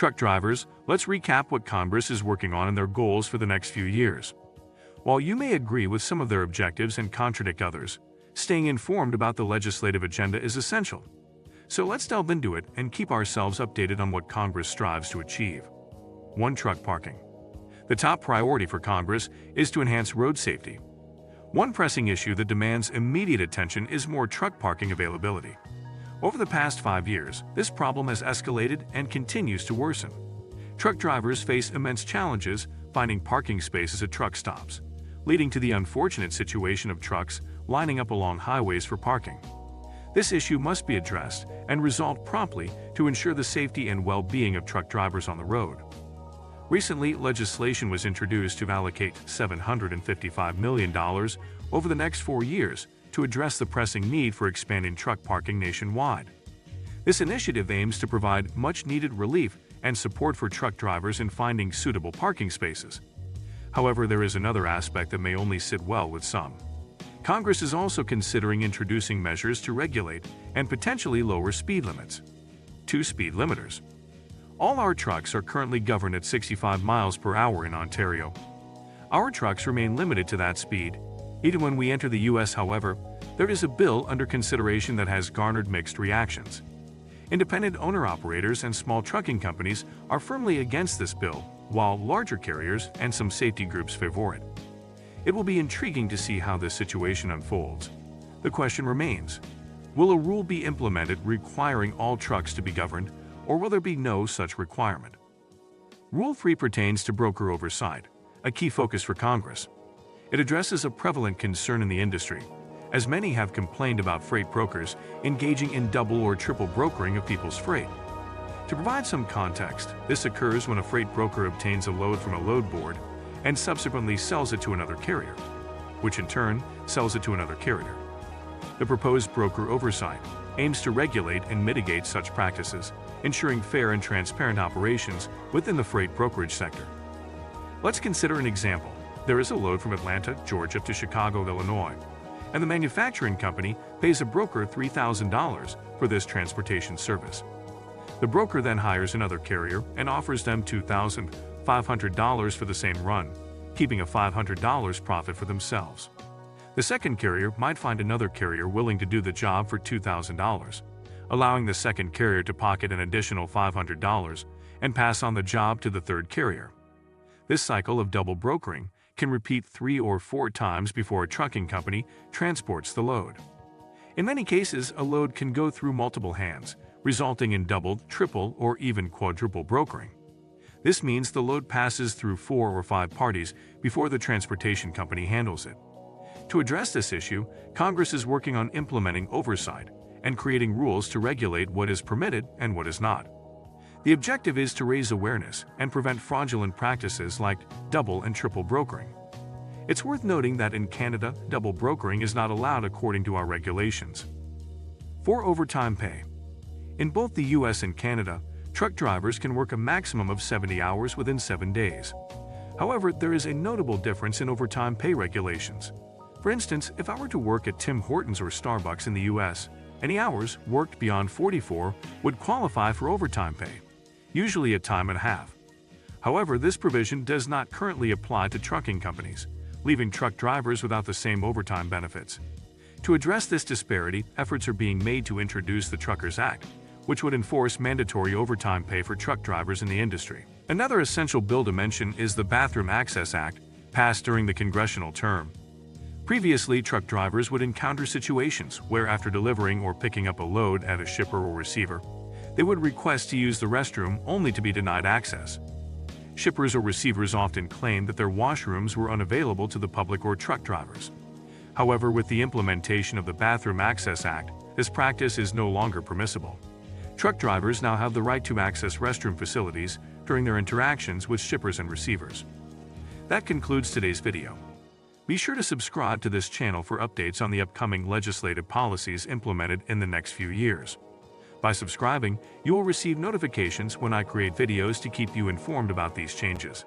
Truck drivers, let's recap what Congress is working on and their goals for the next few years. While you may agree with some of their objectives and contradict others, staying informed about the legislative agenda is essential. So let's delve into it and keep ourselves updated on what Congress strives to achieve. 1. Truck parking. The top priority for Congress is to enhance road safety. One pressing issue that demands immediate attention is more truck parking availability. Over the past 5 years, this problem has escalated and continues to worsen. Truck drivers face immense challenges finding parking spaces at truck stops, leading to the unfortunate situation of trucks lining up along highways for parking. This issue must be addressed and resolved promptly to ensure the safety and well-being of truck drivers on the road. Recently, legislation was introduced to allocate $755 million over the next 4 years to address the pressing need for expanding truck parking nationwide. This initiative aims to provide much-needed relief and support for truck drivers in finding suitable parking spaces. However, there is another aspect that may only sit well with some. Congress is also considering introducing measures to regulate and potentially lower speed limits. 2. Speed limiters. All our trucks are currently governed at 65 miles per hour in Ontario. Our trucks remain limited to that speed, even when we enter the U.S. However, there is a bill under consideration that has garnered mixed reactions. Independent owner-operators and small trucking companies are firmly against this bill, while larger carriers and some safety groups favor it. It will be intriguing to see how this situation unfolds. The question remains, will a rule be implemented requiring all trucks to be governed, or will there be no such requirement? Rule 3 pertains to broker oversight, a key focus for Congress. It addresses a prevalent concern in the industry, as many have complained about freight brokers engaging in double or triple brokering of people's freight. To provide some context, this occurs when a freight broker obtains a load from a load board and subsequently sells it to another carrier, which in turn sells it to another carrier. The proposed broker oversight aims to regulate and mitigate such practices, ensuring fair and transparent operations within the freight brokerage sector. Let's consider an example. There is a load from Atlanta, Georgia to Chicago, Illinois, and the manufacturing company pays a broker $3,000 for this transportation service. The broker then hires another carrier and offers them $2,500 for the same run, keeping a $500 profit for themselves. The second carrier might find another carrier willing to do the job for $2,000, allowing the second carrier to pocket an additional $500 and pass on the job to the third carrier. This cycle of double brokering can repeat 3 or 4 times before a trucking company transports the load. In many cases, a load can go through multiple hands, resulting in double, triple, or even quadruple brokering. This means the load passes through 4 or 5 parties before the transportation company handles it. To address this issue, Congress is working on implementing oversight and creating rules to regulate what is permitted and what is not. The objective is to raise awareness and prevent fraudulent practices like double and triple brokering. It's worth noting that in Canada, double brokering is not allowed according to our regulations. 4. Overtime pay. In both the US and Canada, truck drivers can work a maximum of 70 hours within 7 days. However, there is a notable difference in overtime pay regulations. For instance, if I were to work at Tim Hortons or Starbucks in the US, any hours worked beyond 44 would qualify for overtime pay, usually at time and a half. However, this provision does not currently apply to trucking companies, leaving truck drivers without the same overtime benefits. To address this disparity, efforts are being made to introduce the Truckers Act, which would enforce mandatory overtime pay for truck drivers in the industry. Another essential bill to mention is the Bathroom Access Act, passed during the congressional term. Previously, truck drivers would encounter situations where, after delivering or picking up a load at a shipper or receiver, they would request to use the restroom only to be denied access. Shippers or receivers often claimed that their washrooms were unavailable to the public or truck drivers. However, with the implementation of the Bathroom Access Act, this practice is no longer permissible. Truck drivers now have the right to access restroom facilities during their interactions with shippers and receivers. That concludes today's video. Be sure to subscribe to this channel for updates on the upcoming legislative policies implemented in the next few years. By subscribing, you will receive notifications when I create videos to keep you informed about these changes.